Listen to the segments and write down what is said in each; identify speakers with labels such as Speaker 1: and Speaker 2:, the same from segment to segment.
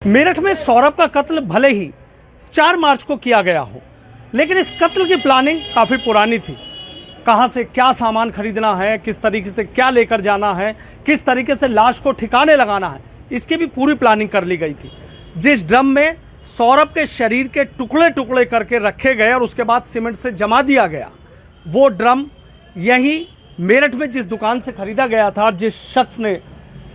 Speaker 1: मेरठ में सौरभ का कत्ल भले ही 4 मार्च को किया गया हो, लेकिन इस कत्ल की प्लानिंग काफ़ी पुरानी थी। कहां से क्या सामान खरीदना है, किस तरीके से क्या लेकर जाना है, किस तरीके से लाश को ठिकाने लगाना है, इसकी भी पूरी प्लानिंग कर ली गई थी। जिस ड्रम में सौरभ के शरीर के टुकड़े टुकड़े करके रखे गए और उसके बाद सीमेंट से जमा दिया गया, वो ड्रम यहीं मेरठ में जिस दुकान से खरीदा गया था और जिस शख्स ने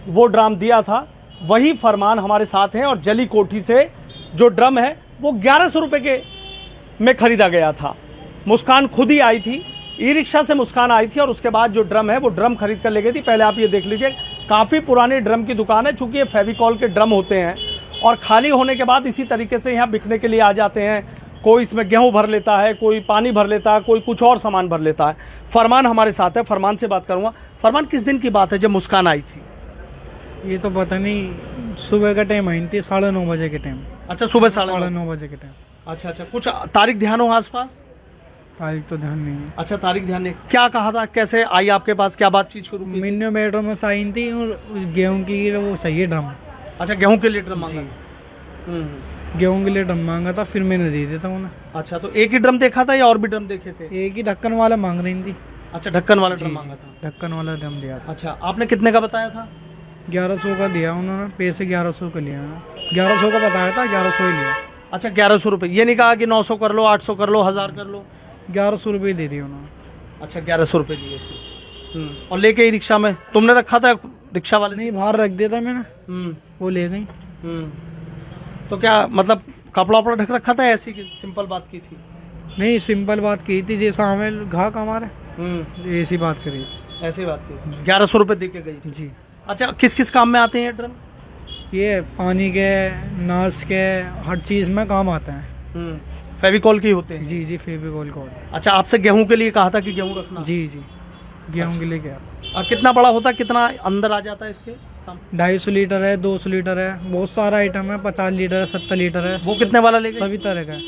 Speaker 1: वो ड्रम दिया था, वही फरमान हमारे साथ हैं। और जली कोठी से जो ड्रम है वो 1100 रुपये के में खरीदा गया था। मुस्कान खुद ही आई थी, ई रिक्शा से मुस्कान आई थी और उसके बाद जो ड्रम है वो ड्रम खरीद कर ले गई थी। पहले आप ये देख लीजिए, काफ़ी पुरानी ड्रम की दुकान है। चूँकि ये फेविकॉल के ड्रम होते हैं और खाली होने के बाद इसी तरीके से यहाँ बिकने के लिए आ जाते हैं। कोई इसमें गेहूँ भर लेता है, कोई पानी भर लेता है, कोई कुछ और सामान भर लेता है। फरमान हमारे साथ है, फरमान से बात करूँगा। फरमान, किस दिन की बात है जब मुस्कान आई थी?
Speaker 2: ये तो पता नहीं, सुबह का टाइम आई थी, 9:30 बजे के टाइम।
Speaker 1: अच्छा, सुबह 9:30
Speaker 2: बजे के टाइम।
Speaker 1: अच्छा, कुछ तारीख ध्यान हो आसपास?
Speaker 2: तारीख तो ध्यान नहीं है।
Speaker 1: अच्छा, तारीख ध्यान नहीं। क्या कहा था, कैसे आई आपके पास, क्या बातचीत शुरू की?
Speaker 2: मिन्नो बेडरूम में साइन थी और उस गेहूं की वो चाहिए ड्रम।
Speaker 1: अच्छा, गेहूं के लिए ड्रम मांगा?
Speaker 2: गेहूं के लिए ड्रम मांगा था, फिर मैंने दे दिया था उन्हें।
Speaker 1: अच्छा, तो एक ही ड्रम देखा था या और भी ड्रम देखे थे?
Speaker 2: एक ही ढक्कन वाला मांग रही थी।
Speaker 1: अच्छा, ढक्कन वाला ड्रम मांगा था।
Speaker 2: ढक्कन वाला ड्रम दिया था।
Speaker 1: अच्छा, आपने कितने का बताया था?
Speaker 2: 1100 का दिया उन्होंने, पैसे 1100 का लिया उन्होंने। 1100 का बताया था, 1100 ही लिया।
Speaker 1: अच्छा, 1100 रुपये। ये नहीं कहा कि 900 कर लो, 800 कर लो, 1000 कर लो?
Speaker 2: 1100 रुपये दे दिए उन्होंने।
Speaker 1: अच्छा, 1100 रुपये दिए थे। और लेके ही रिक्शा में तुमने रखा था? रिक्शा वाले
Speaker 2: नहीं, बाहर रख दिया था मैंने, वो ले गई।
Speaker 1: तो क्या मतलब कपड़ा वपड़ा ढक रखा था, ऐसी सिंपल बात की थी?
Speaker 2: नहीं, सिंपल बात की थी, जैसा हमें घाक हमारे ऐसी बात करी थी।
Speaker 1: ऐसी बात की। 1100 रुपये दे के गई थी
Speaker 2: जी।
Speaker 1: अच्छा, किस किस काम में आते हैं ये ड्रम?
Speaker 2: ये पानी के, नाश के, हर चीज़ में काम आता है।
Speaker 1: फेविकॉल के होते हैं?
Speaker 2: जी, फेविकॉल का।
Speaker 1: अच्छा, आपसे गेहूं के लिए कहा था कि गेहूं रखना?
Speaker 2: जी, गेहूं के लिए गया था।
Speaker 1: कितना बड़ा होता है, कितना अंदर आ जाता है इसके?
Speaker 2: 250 लीटर है, 200 लीटर है, बहुत सारा आइटम है। 50 लीटर है, 70 लीटर है।
Speaker 1: वो कितने वाला लेंगे?
Speaker 2: सभी तरह का है।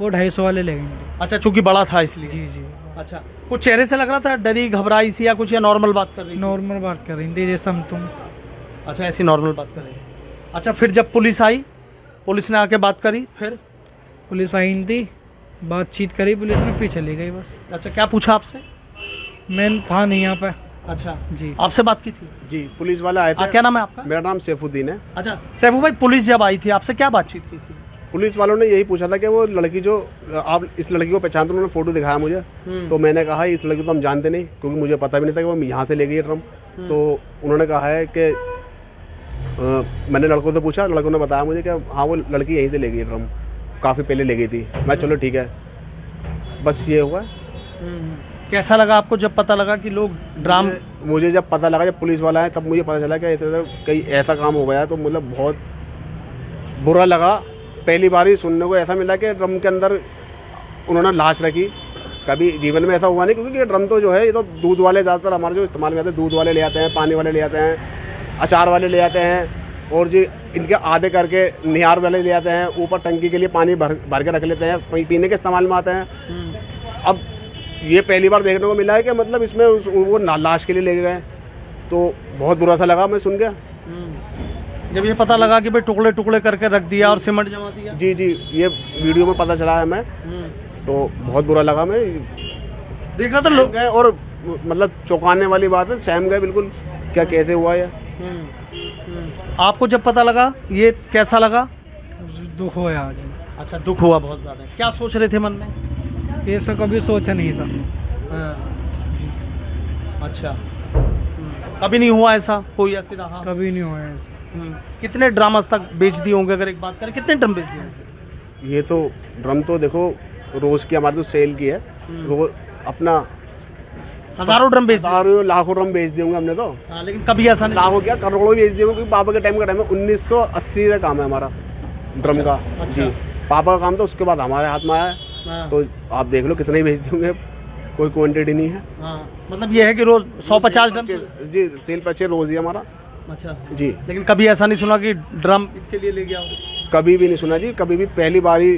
Speaker 2: वो 250 वाले लेंगे।
Speaker 1: अच्छा, चूंकि बड़ा था इसलिए?
Speaker 2: जी।
Speaker 1: अच्छा, कुछ चेहरे से लग रहा था डरी घबराई सी या कुछ, या नॉर्मल बात कर रही थी?
Speaker 2: नॉर्मल बात कर रही थी, जैसे हम तुम।
Speaker 1: अच्छा, ऐसी नॉर्मल बात कर रही थी। अच्छा, फिर जब पुलिस आई, पुलिस ने आके बात करी, फिर?
Speaker 2: पुलिस आई थी, बातचीत करी पुलिस ने, फिर चली गई बस।
Speaker 1: अच्छा, क्या पूछा आपसे?
Speaker 2: मैं था नहीं यहाँ पे।
Speaker 1: अच्छा
Speaker 2: जी।
Speaker 1: आपसे बात की थी?
Speaker 3: जी, पुलिस वाला आए थे।
Speaker 1: क्या नाम है आपका?
Speaker 3: मेरा नाम सैफुद्दीन है।
Speaker 1: अच्छा सैफू भाई, पुलिस जब आई थी आपसे क्या बातचीत की थी?
Speaker 3: पुलिस वालों ने यही पूछा था कि वो लड़की जो आप इस लड़की को पहचानते, उन्होंने फोटो दिखाया मुझे। तो मैंने कहा इस लड़की को हम जानते नहीं, क्योंकि मुझे पता भी नहीं था कि वो यहाँ से ले गई है ड्रम। तो उन्होंने कहा है कि मैंने लड़कों से पूछा, लड़कों ने बताया मुझे कि हाँ वो लड़की यहीं से ले गई ड्रम, काफ़ी पहले ले गई थी। मैं चलो ठीक है, बस ये हुआ।
Speaker 1: कैसा लगा आपको जब पता लगा कि लोग ड्राम?
Speaker 3: मुझे जब पता लगा, जब पुलिस वाला है, तब मुझे पता चला कि ऐसे कहीं ऐसा काम हो गया, तो मतलब बहुत बुरा लगा। पहली बार ही सुनने को ऐसा मिला कि ड्रम के अंदर उन्होंने लाश रखी। कभी जीवन में ऐसा हुआ नहीं, क्योंकि ये ड्रम तो जो है ये तो दूध वाले ज़्यादातर हमारे जो इस्तेमाल में आते हैं, दूध वाले ले आते हैं, पानी वाले ले आते हैं, अचार वाले ले आते हैं, और जी इनके आधे करके निहार वाले ले आते हैं। ऊपर टंकी के लिए पानी भर के रख लेते हैं, पीने के इस्तेमाल में आते हैं। अब ये पहली बार देखने को मिला है कि मतलब इसमें वो लाश के लिए ले गए, तो बहुत बुरा सा लगा मैं सुन के।
Speaker 1: जब ये पता लगा कि भाई टुकड़े टुकड़े करके रख दिया और सीमेंट जमा दिया?
Speaker 3: जी, ये वीडियो में पता चला है हमें, तो बहुत बुरा लगा। मैं
Speaker 1: देख रहा था लोग,
Speaker 3: और मतलब चौंकाने वाली बात है, सहम गए बिल्कुल, क्या कैसे हुआ ये।
Speaker 1: आपको जब पता लगा ये कैसा लगा?
Speaker 2: दुख हुआ आज।
Speaker 1: अच्छा, दुख हुआ बहुत ज़्यादा। क्या सोच रहे थे मन में?
Speaker 2: ये सब कभी सोचा नहीं था।
Speaker 1: अच्छा, कभी नहीं हुआ ऐसा, कोई ऐसे रहा?
Speaker 2: कभी नहीं हुआ ऐसा।
Speaker 1: कितने ड्रम आज तक बेच दिए होंगे, अगर एक बात करें, कितने ड्रम बेच दिए होंगे?
Speaker 3: ये तो ड्रम तो देखो रोज़ की हमारी तो सेल की है, रोज अपना
Speaker 1: हजारों ड्रम बेच दिए,
Speaker 3: लाखों ड्रम बेच दिए होंगे हमने तो।
Speaker 1: लेकिन कभी ऐसा नहीं?
Speaker 3: लाखों क्या, करोड़ों बेच दिए होंगे, क्योंकि पापा के टाइम का टाइम है, 1980 का काम है हमारा ड्रम का। जी, पापा का काम था, उसके बाद हमारे हाथ में आया है। तो आप देख लो कितने ही बेच दिए होंगे, कोई क्वांटिटी नहीं है।
Speaker 1: मतलब ये है कि रोज 150 ड्रम?
Speaker 3: जी, सेल परचेज रोज ही हमारा।
Speaker 1: अच्छा
Speaker 3: जी,
Speaker 1: लेकिन कभी ऐसा नहीं सुना कि ड्रम इसके लिए ले गया हो?
Speaker 3: कभी भी नहीं सुना जी, कभी भी पहली बार ही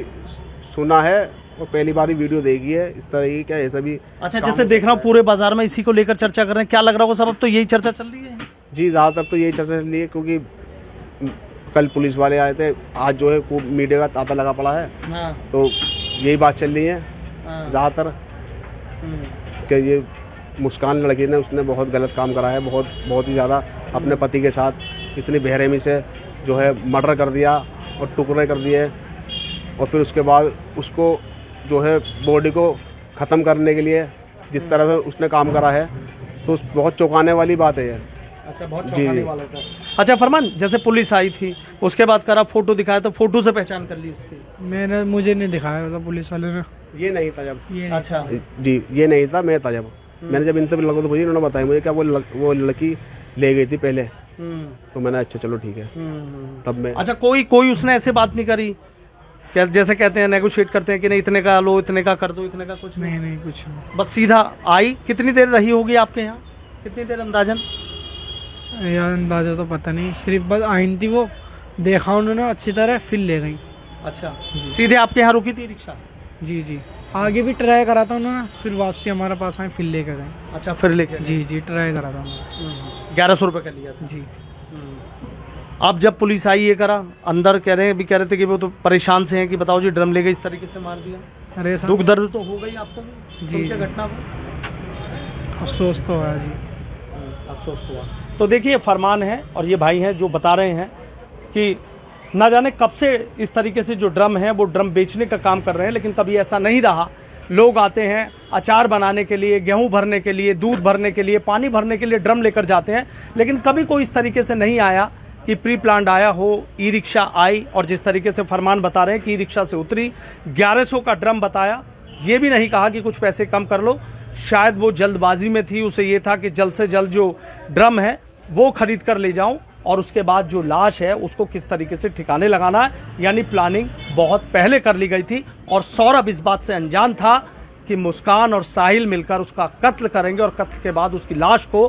Speaker 3: सुना है और पहली बार ही वीडियो देखी है इस तरह की। क्या ऐसा भी?
Speaker 1: अच्छा, जैसे देख रहा हूँ पूरे बाजार में इसी को लेकर चर्चा कर रहे हैं, क्या लग रहा होगा सब अब तो यही चर्चा चल रही है?
Speaker 3: जी, ज़्यादातर तो यही चर्चा चल रही है, क्योंकि कल पुलिस वाले आए थे, आज जो है वो मीडिया का तांता लगा पड़ा है।
Speaker 1: हाँ,
Speaker 3: तो यही बात चल रही है
Speaker 1: हाँ,
Speaker 3: ज़्यादातर कि ये मुस्कान लड़की ने उसने बहुत गलत काम करा है, बहुत ही ज़्यादा। अपने पति के साथ इतनी बेरहमी से जो है मर्डर कर दिया और टुकड़े कर दिए, और फिर उसके बाद उसको जो है बॉडी को ख़त्म करने के लिए जिस तरह से उसने काम करा है, तो बहुत चौंकाने वाली बात है ये।
Speaker 1: अच्छा, बहुत चौंकाने वाला था। अच्छा फरमान, जैसे पुलिस आई थी उसके बाद करा फोटो दिखाया तो फोटो से पहचान कर ली उसकी?
Speaker 2: मुझे नहीं दिखाया था पुलिस वाले ने।
Speaker 3: ये नहीं था जब,
Speaker 2: ये
Speaker 1: अच्छा,
Speaker 3: जी ये नहीं था, मैं था जब। मैंने जब इनसे लगो तो मुझे इन्होंने बताया मुझे क्या वो लड़की ले गई थी पहले, तो मैंने अच्छा चलो ठीक है, तब मैं।
Speaker 1: अच्छा, कोई उसने ऐसे बात नहीं करी क्या, जैसे कहते हैं नेगोशिएट करते हैं कि नहीं इतने का लो, इतने का कर दो, इतने का कुछ
Speaker 2: नहीं कुछ नहीं।
Speaker 1: बस सीधा आई? कितनी देर रही होगी आपके यहाँ, कितनी देर अंदाजन?
Speaker 2: यार अंदाजा तो पता नहीं, सिर्फ बस आई थी वो, देखा उन्होंने अच्छी तरह, फिर ले गई।
Speaker 1: अच्छा, सीधे आपके यहाँ रुकी थी रिक्शा?
Speaker 2: जी आगे भी ट्राई करा था उन्होंने, फिर वापसी हमारे पास आए, फिर लेकर गए।
Speaker 1: अच्छा, फिर लेके?
Speaker 2: जी ट्राई करा था उन्होंने।
Speaker 1: 1100 रुपये का लिया था?
Speaker 2: जी।
Speaker 1: अब जब पुलिस आई ये करा, अंदर कह रहे थे कि वो तो परेशान से हैं कि बताओ जी ड्रम ले गए, इस तरीके से मार दिया।
Speaker 2: अरे
Speaker 1: दुख दर्द तो हो गई आपको भी
Speaker 2: जी,
Speaker 1: सुन के घटना को?
Speaker 2: अफसोस तो है जी।
Speaker 1: अफसोस तो हुआ। तो देखिए फरमान है और ये भाई हैं जो बता रहे हैं कि ना जाने कब से इस तरीके से जो ड्रम है वो ड्रम बेचने का काम कर रहे हैं, लेकिन कभी ऐसा नहीं रहा। लोग आते हैं अचार बनाने के लिए, गेहूं भरने के लिए, दूध भरने के लिए, पानी भरने के लिए ड्रम लेकर जाते हैं, लेकिन कभी कोई इस तरीके से नहीं आया कि प्री प्लान्ड आया हो। ई रिक्शा आई और जिस तरीके से फरमान बता रहे हैं कि ई रिक्शा से उतरी, 1100 का ड्रम बताया, ये भी नहीं कहा कि कुछ पैसे कम कर लो। शायद वो जल्दबाजी में थी, उसे ये था कि जल्द से जल्द जो ड्रम है वो खरीद कर ले जाऊं और उसके बाद जो लाश है उसको किस तरीके से ठिकाने लगाना है, यानी प्लानिंग बहुत पहले कर ली गई थी। और सौरभ इस बात से अनजान था कि मुस्कान और साहिल मिलकर उसका कत्ल करेंगे और कत्ल के बाद उसकी लाश को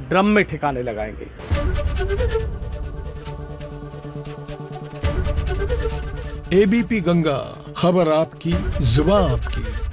Speaker 1: ड्रम में ठिकाने लगाएंगे।
Speaker 4: एबीपी गंगा, खबर आपकी, जुबान आपकी।